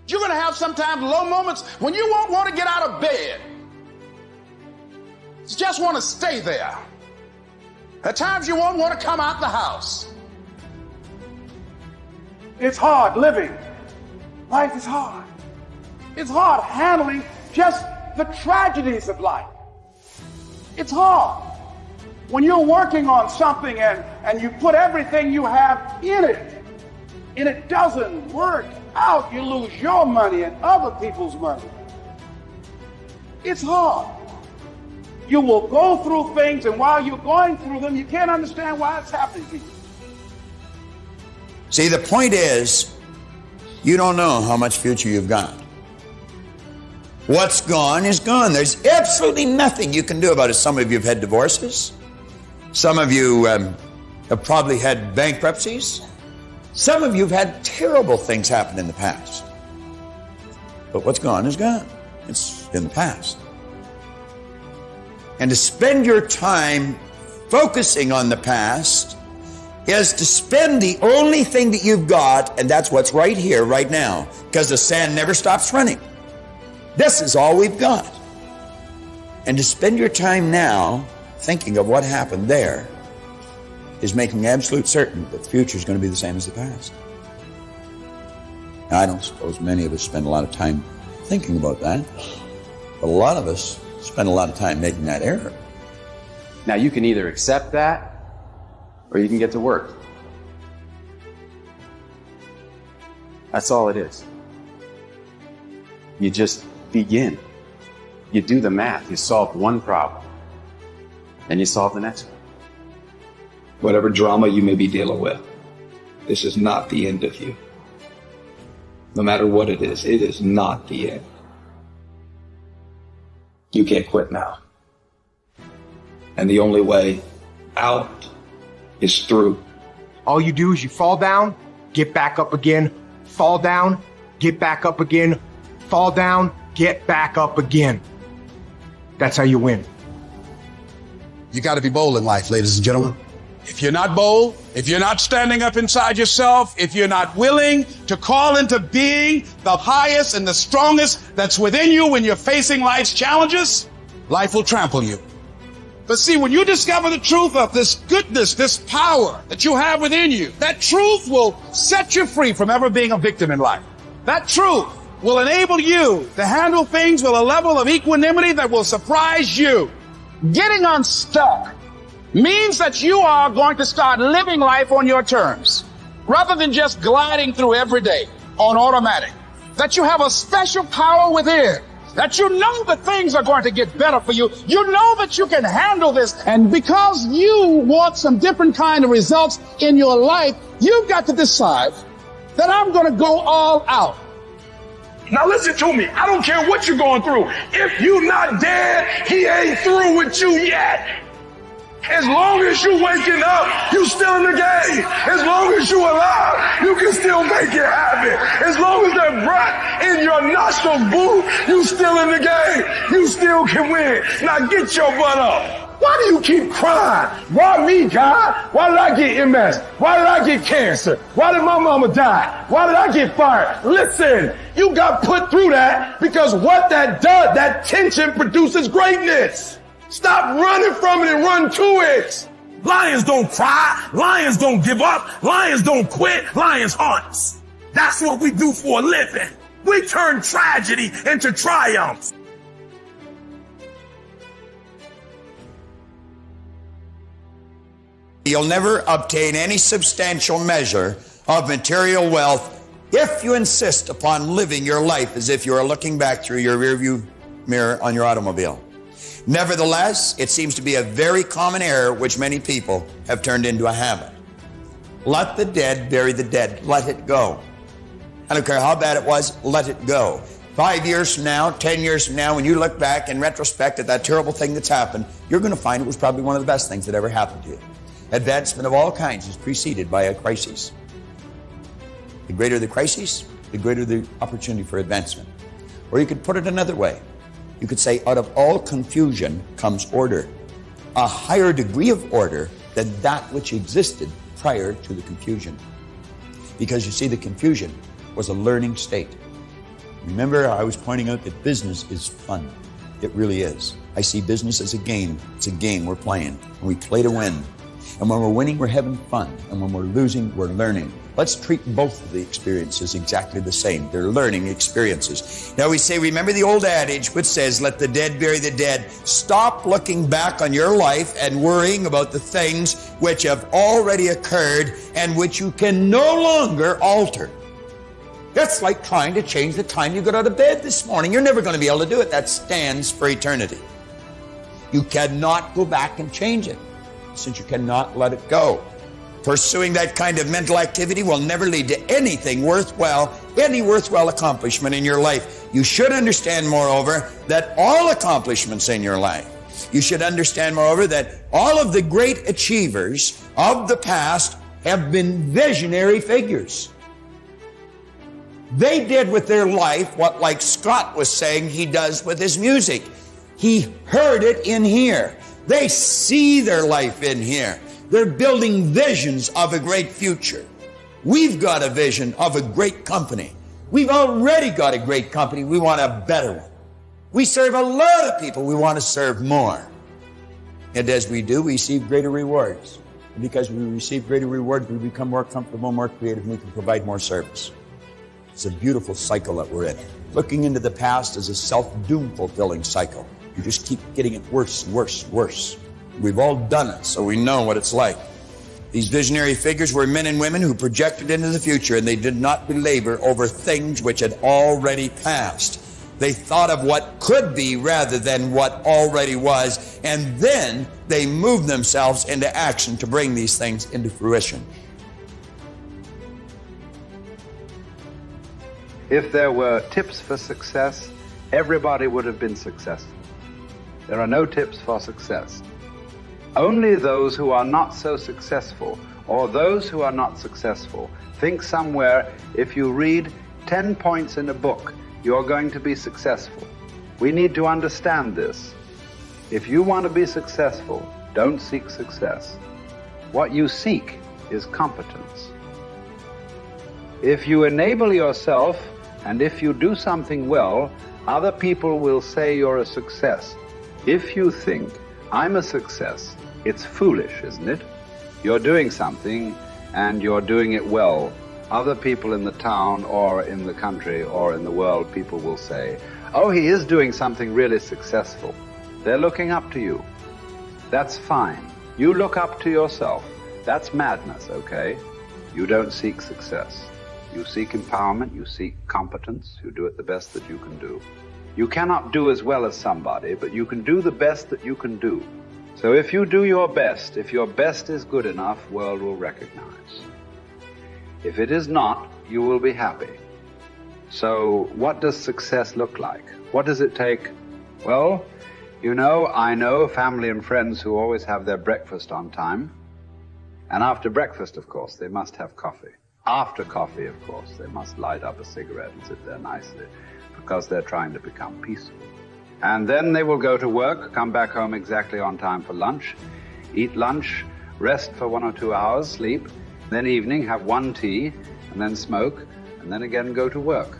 You're going to have sometimes low moments when you won't want to get out of bed. You just want to stay there. At times you won't want to come out the house. It's hard living. Life is hard. It's hard handling just the tragedies of life. It's hard. When you're working on something and you put everything you have in it, and it doesn't work out, you lose your money and other people's money. It's hard. You will go through things, and while you're going through them, you can't understand why it's happening to you. See, the point is, you don't know how much future you've got. What's gone is gone. There's absolutely nothing you can do about it. Some of you have had divorces. Some of you have probably had bankruptcies. Some of you have had terrible things happen in the past. But what's gone is gone. It's in the past. And to spend your time focusing on the past is to spend the only thing that you've got, and that's what's right here, right now, because the sand never stops running. This is all we've got. And to spend your time now thinking of what happened there is making absolute certain that the future is going to be the same as the past. Now, I don't suppose many of us spend a lot of time thinking about that, but a lot of us spend a lot of time making that error. Now, you can either accept that or you can get to work. That's all it is. You just begin. You do the math. You solve one problem. Then you solve the next one. Whatever drama you may be dealing with, this is not the end of you. No matter what it is not the end. You can't quit now. And the only way out is through. All you do is you fall down, get back up again, fall down, get back up again, fall down, get back up again. That's how you win. You got to be bold in life, ladies and gentlemen. If you're not bold, if you're not standing up inside yourself, if you're not willing to call into being the highest and the strongest that's within you when you're facing life's challenges, life will trample you. But see, when you discover the truth of this goodness, this power that you have within you, that truth will set you free from ever being a victim in life. That truth will enable you to handle things with a level of equanimity that will surprise you. Getting unstuck means that you are going to start living life on your terms, rather than just gliding through every day on automatic. That you have a special power within, that you know that things are going to get better for you. You know that you can handle this. And because you want some different kind of results in your life, you've got to decide that I'm going to go all out. Now listen to me. I don't care what you're going through. If you're not dead, he ain't through with you yet. As long as you waking up, you still in the game. As long as you alive, you can still make it happen. As long as that breath in your nostrils, boo, you still in the game. You still can win. Now get your butt up. Why do you keep crying? Why me, God? Why did I get MS? Why did I get cancer? Why did my mama die? Why did I get fired? Listen, you got put through that because what that does, that tension produces greatness. Stop running from it and run to it. Lions don't cry. Lions don't give up. Lions don't quit. Lions hunt. That's what we do for a living. We turn tragedy into triumph. You'll never obtain any substantial measure of material wealth if you insist upon living your life as if you are looking back through your rearview mirror on your automobile. Nevertheless, it seems to be a very common error which many people have turned into a habit. Let the dead bury the dead. Let it go. I don't care how bad it was, let it go. 5 years from now, 10 years from now, when you look back in retrospect at that terrible thing that's happened, you're going to find it was probably one of the best things that ever happened to you. Advancement of all kinds is preceded by a crisis. The greater the crisis, the greater the opportunity for advancement. Or you could put it another way. You could say, out of all confusion comes order, a higher degree of order than that which existed prior to the confusion. Because you see, the confusion was a learning state. Remember, I was pointing out that business is fun. It really is. I see business as a game. It's a game we're playing, and we play to win. And when we're winning, we're having fun. And when we're losing, we're learning. Let's treat both of the experiences exactly the same. They're learning experiences. Now we say, remember the old adage which says, let the dead bury the dead. Stop looking back on your life and worrying about the things which have already occurred and which you can no longer alter. That's like trying to change the time you got out of bed this morning. You're never going to be able to do it. That stands for eternity. You cannot go back and change it, since you cannot let it go. Pursuing that kind of mental activity will never lead to anything worthwhile, any worthwhile accomplishment in your life. You should understand, moreover, that all accomplishments in your life, you should understand, moreover, that all of the great achievers of the past have been visionary figures. They did with their life what, like Scott was saying, he does with his music. He heard it in here. They see their life in here. They're building visions of a great future. We've got a vision of a great company. We've already got a great company. We want a better one. We serve a lot of people. We want to serve more. And as we do, we receive greater rewards. And because we receive greater rewards, we become more comfortable, more creative, and we can provide more service. It's a beautiful cycle that we're in. Looking into the past is a self-doom fulfilling cycle. You just keep getting it worse and worse and worse. We've all done it, so we know what it's like. These visionary figures were men and women who projected into the future, and they did not belabor over things which had already passed. They thought of what could be rather than what already was, and then they moved themselves into action to bring these things into fruition. If there were tips for success, everybody would have been successful. There are no tips for success. Only those who are not so successful, or those who are not successful, think somewhere if you read 10 points in a book, you're going to be successful. We need to understand this. If you want to be successful, don't seek success. What you seek is competence. If you enable yourself, and if you do something well, other people will say you're a success. If you think, I'm a success, it's foolish, isn't it? You're doing something, and you're doing it well. Other people in the town, or in the country, or in the world, people will say, oh, he is doing something really successful. They're looking up to you. That's fine. You look up to yourself. That's madness, okay? You don't seek success. You seek empowerment, you seek competence, you do it the best that you can do. You cannot do as well as somebody, but you can do the best that you can do. So if you do your best, if your best is good enough, the world will recognize. If it is not, you will be happy. So what does success look like? What does it take? Well, you know, I know family and friends who always have their breakfast on time. And after breakfast, of course, they must have coffee. After coffee, of course, they must light up a cigarette and sit there nicely, because they're trying to become peaceful. And then they will go to work, come back home exactly on time for lunch, eat lunch, rest for 1 or 2 hours, sleep, then evening have 1 tea, and then smoke, and then again go to work.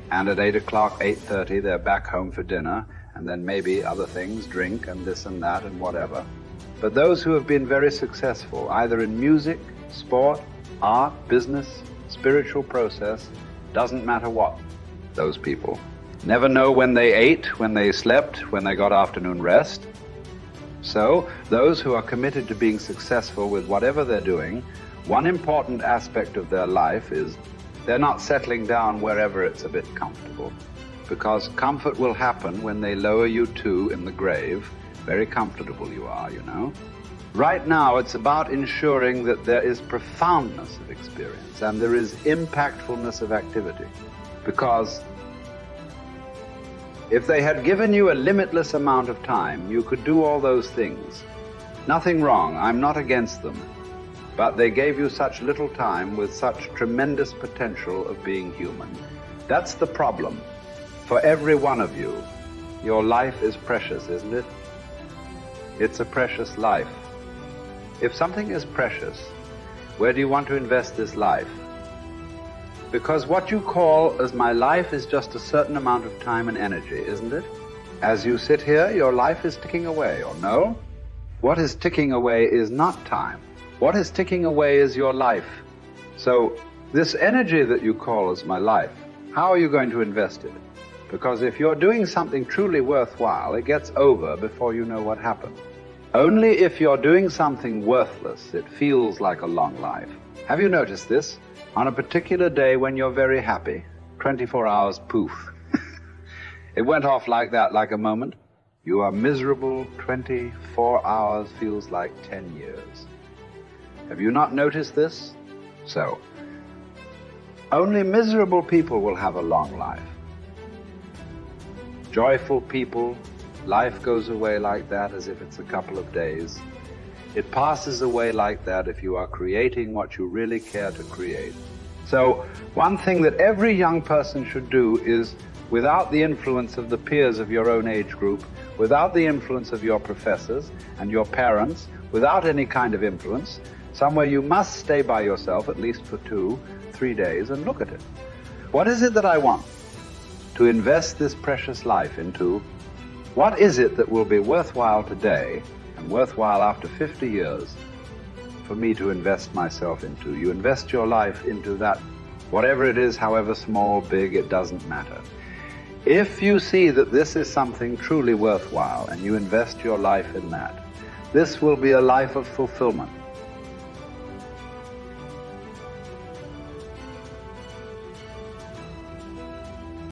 And at 8 o'clock, 8:30, they're back home for dinner, and then maybe other things, drink and this and that and whatever. But those who have been very successful, either in music, sport, art, business, spiritual process, doesn't matter what, those people never know when they ate, when they slept, when they got afternoon rest. So those who are committed to being successful with whatever they're doing, one important aspect of their life is they're not settling down wherever it's a bit comfortable, because comfort will happen when they lower you too in the grave. Very comfortable you are, you know. Right now, it's about ensuring that there is profoundness of experience and there is impactfulness of activity. Because if they had given you a limitless amount of time, you could do all those things. Nothing wrong, I'm not against them. But they gave you such little time with such tremendous potential of being human. That's the problem. For every one of you, your life is precious, isn't it? It's a precious life. If something is precious, where do you want to invest this life? Because what you call as my life is just a certain amount of time and energy, isn't it? As you sit here, your life is ticking away, or no? What is ticking away is not time. What is ticking away is your life. So, this energy that you call as my life, how are you going to invest it? Because if you're doing something truly worthwhile, it gets over before you know what happened. Only if you're doing something worthless, it feels like a long life. Have you noticed this? On a particular day when you're very happy, 24 hours, poof. It went off like that, like a moment. You are miserable, 24 hours feels like 10 years. Have you not noticed this? So, only miserable people will have a long life. Joyful people, life goes away like that as if it's a couple of days. It passes away like that if you are creating what you really care to create. So, one thing that every young person should do is, without the influence of the peers of your own age group, without the influence of your professors and your parents, without any kind of influence, somewhere you must stay by yourself at least for 2-3 days and look at it. What is it that I want to invest this precious life into? What is it that will be worthwhile today and worthwhile after 50 years for me to invest myself into? You invest your life into that, whatever it is, however small, big, it doesn't matter. If you see that this is something truly worthwhile and you invest your life in that, this will be a life of fulfillment.